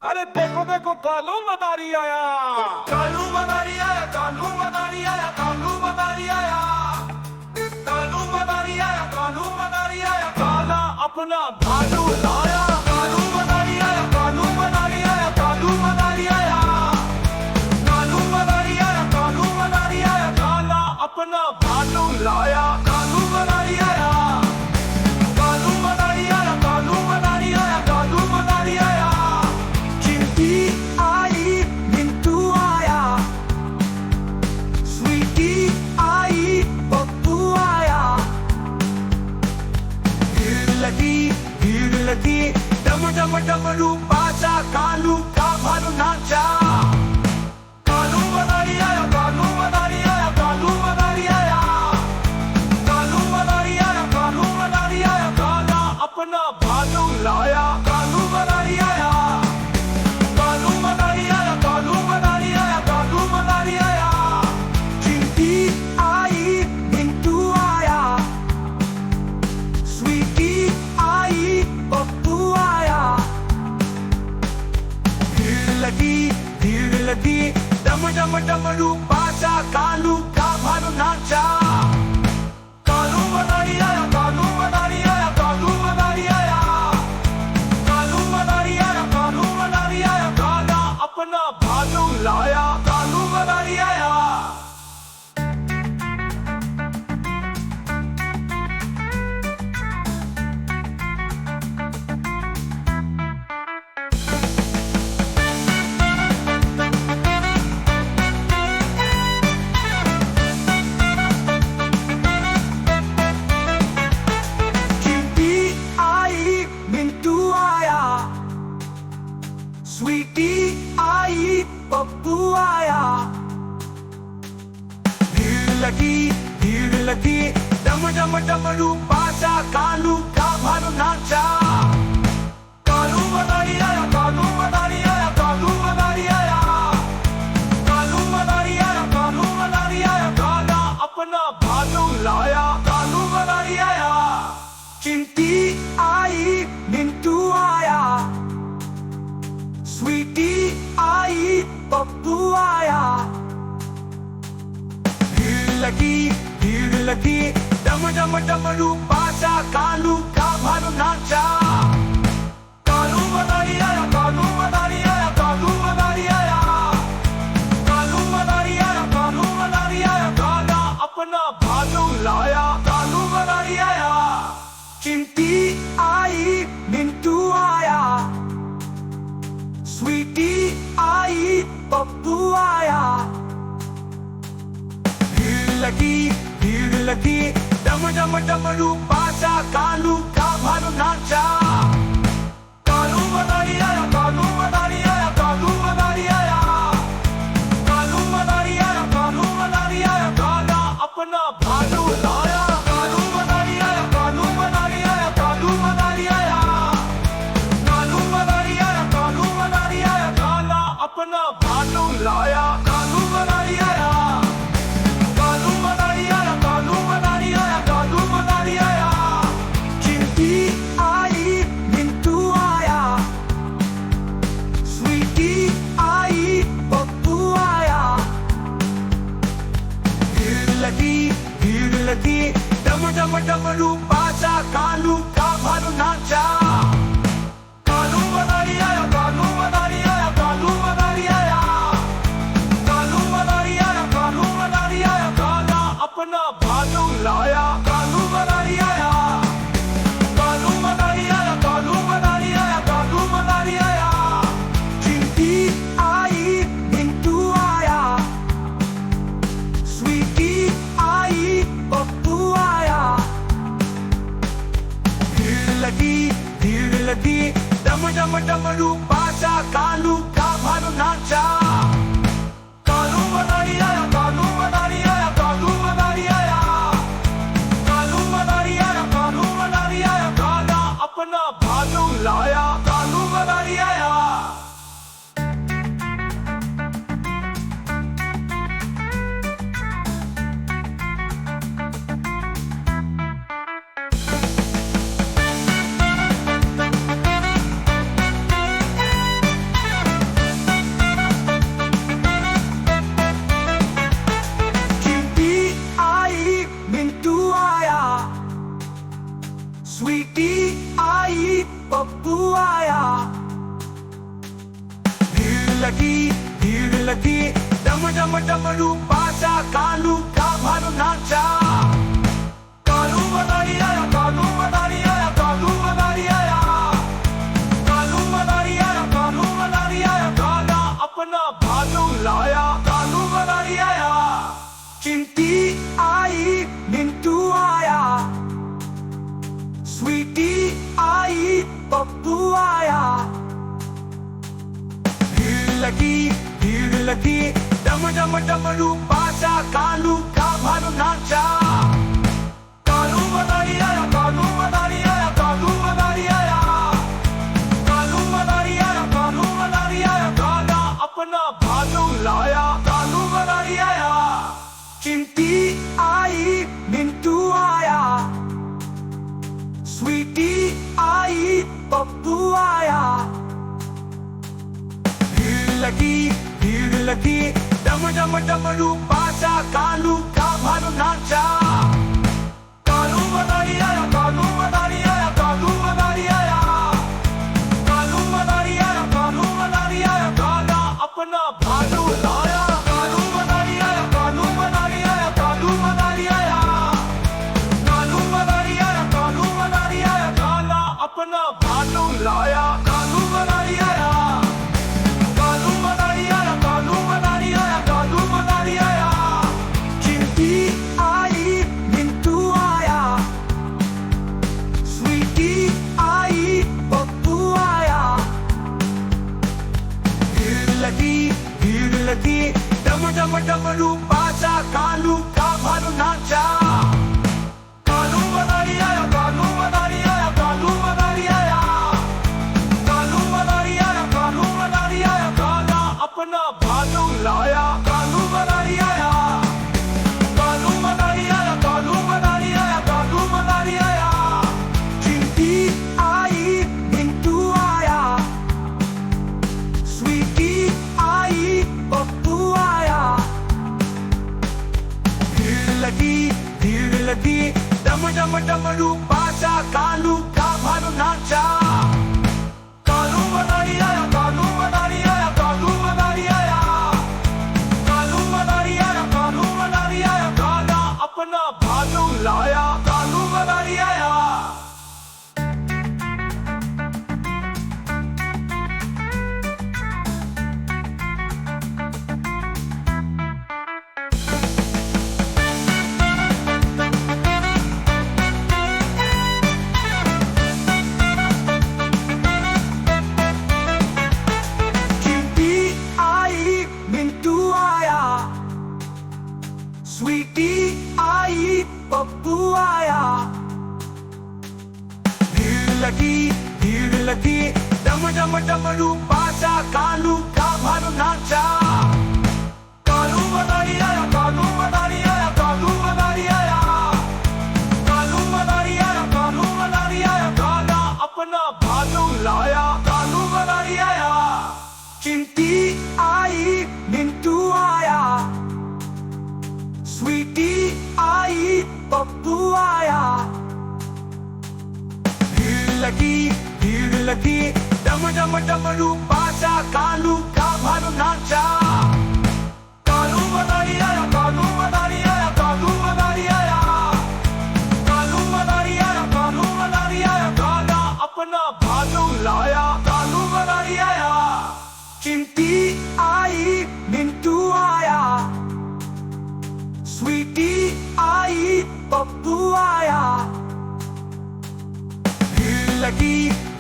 अरे देखो देखो कालू मदारी आया। कालू मदारी आया, कालू मदारी आया, कालू मदारी आया, कालू मदारी आया, कालू मदारी आया, काला अपना भालू लाया। कालू मदारी आया, कालू मदारी आया, कालू मदारी आया, कालू मदारी आया, कालू मदारी आया, काला अपना भालू लाया। कालू मदारी आया, कालू मदारी आया, कालू मदारी आया, कालू मदारी आया। चिंटी आई, मिंटू आया, स्वीटी आई, पप्पू आया। भीड़ लगी, डम डम डमरू बाजा, कालू का भालू नाचा। कालू मदारी आया, कालू मदारी आया, कालू मदारी आया, कालू मदारी आया, कालू मदारी आया, काला अपना भालू लाया। कालू मदारी आया, कालू मदारी आया, कालू मदारी आया, कालू मदारी आया। चिंटी आई, मिंटू आया, स्वीटी आई, पप्पू आया। भीड़ लगी, डम डम डमरू बाजा, कालू का भालू नाचा। कालू मदारी आया, कालू मदारी आया, कालू मदारी आया, कालू मदारी आया, कालू मदारी आया, काला अपना भालू लाया। कालू मदारी आया। चिंटी आई, मिंटू आया, स्वीटी आई, पप्पू आया। भीड़ लगी, डम डम डमरू बाजा, कालू का भालू नाचा। कालू मदारी आया, कालू मदारी आया, कालू मदारी आया, कालू मदारी आया, कालू मदारी आया, काला अपना भालू लाया। कालू मदारी आया। चिंटी आई, मिंटू आया, स्वीटी आई, पप्पू आया। भीड़ लगी, डम डम डमरू बाजा, कालू का भालू नाचा। कालू मदारी आया, कालू मदारी आया, कालू मदारी आया, कालू मदारी आया, कालू मदारी आया, काला अपना भालू लाया। कालू मदारी आया। चिंटी आई, मिंटू आया, स्वीटी आई, पप्पू आया। भीड़ लगी, डम डम डमरू बाजा, कालू का भालू नाचा। कालू मदारी आया, कालू मदारी आया, कालू मदारी आया, कालू मदारी आया, कालू मदारी आया, काला अपना भालू लाया। कालू मदारी आया, कालू मदारी आया, कालू मदारी आया, कालू मदारी आया, कालू मदारी आया, काला अपना भालू लाया। कालू मदारी आया, कालू मदारी आया, कालू मदारी आया, कालू मदारी आया। चिंटी आई, मिंटू आया, स्वीटी आई, पप्पू आया। भीड़ लगी, डम डम डमरू बाजा, कालू का भालू नाचा। कालू मदारी आया, कालू मदारी आया, कालू मदारी आया, कालू मदारी आया, कालू मदारी आया, काला अपना भालू लाया। कालू मदारी आया, कालू मदारी आया, कालू मदारी आया, कालू मदारी आया। चिंटी आई, मिंटू आया, स्वीटी आई, पप्पू आया। भीड़ लगी, डम डम डमरू बाजा, कालू का भालू नाचा। कालू मदारी आया, कालू मदारी आया, कालू मदारी आया, कालू मदारी आया, कालू मदारी आया, काला अपना भालू लाया। कालू मदारी आया। पप्पू आया। भीड़ लगी डम डम डमरू बाजा कालू का भानु नाचा। कालू मदारी आया, कालू मदारी आया, कालू मदारी आया, कालू मदारी आया, कालू मदारी आया, काला अपना भालू लाया। कालू मदारी आया, चिंटी आई, मिंटू आया, स्वीटी आई, पप्पू आया। भीड़ लगी डम डम डमरू बाजा कालू का भानु नाचा। कालू मदारी आया, कालू मदारी आया, कालू मदारी आया, कालू मदारी आया, कालू मदारी आया, काला अपना भालू लाया। कालू मदारी आया, चिंटी आई, मिंटू आया, स्वीटी आई, पप्पू आया। भीड़ लगी डम डम डमरू बाजा कालू का भानु नाचा। कालू मदारी आया, कालू मदारी आया, कालू मदारी आया, कालू मदारी आया, कालू मदारी आया, काला अपना भालू लाया। कालू मदारी आया, कालू मदारी आया, कालू मदारी आया, कालू मदारी आया, कालू मदारी आया, काला अपना भालू लाया। कालू मदारी आया, कालू मदारी आया, कालू मदारी आया, कालू मदारी आया, चिंटी आई, मिंटू आया, स्वीटी आई, पप्पू आया। भीड़ लगी डम डम डमरू बाजा कालू का भानु नाचा। कालू मदारी आया, कालू मदारी आया, कालू मदारी आया, कालू मदारी आया, कालू मदारी आया, काला अपना भालू लाया। कालू मदारी आया, कालू मदारी आया, कालू मदारी आया, कालू मदारी आया, चिंटी आई, मिंटू आया, स्वीटी आई, पप्पू आया। भीड़ लगी डम डम डमरू बाजा कालू का भानु नाचा। कालू मदारी आया, कालू मदारी आया, कालू मदारी आया, कालू मदारी आया, कालू मदारी आया, काला अपना भालू लाया। कालू मदारी आया, चिंटी आई, मिंटू आया, स्वीटी आई, पप्पू आया। भीड़ लगी डम डम डमरू बाजा कालू का भानु नाचा। कालू मदारी आया, कालू मदारी आया, कालू मदारी आया, कालू मदारी आया, कालू मदारी आया, काला अपना भालू लाया। कालू मदारी आया, चिंटी आई, मिंटू आया, स्वीटी आई, पप्पू आया। भीड़ लगी डम डम डमरू बाजा कालू का भानु नाचा। कालू मदारी आया, कालू मदारी आया, कालू मदारी आया, कालू मदारी आया, कालू मदारी आया, काला अपना भालू लाया। कालू मदारी आया, चिंटी आई, मिंटू आया, स्वीटी आई, पप्पू आया।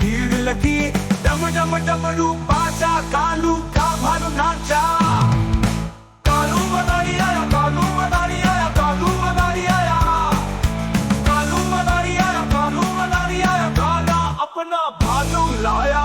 भीड़ लगी डम डम डमरू बाजा कालू का भानु नाचा। कालू मदारी आया, कालू मदारी आया, कालू मदारी आया, कालू मदारी आया, कालू मदारी आया, काला अपना भालू लाया।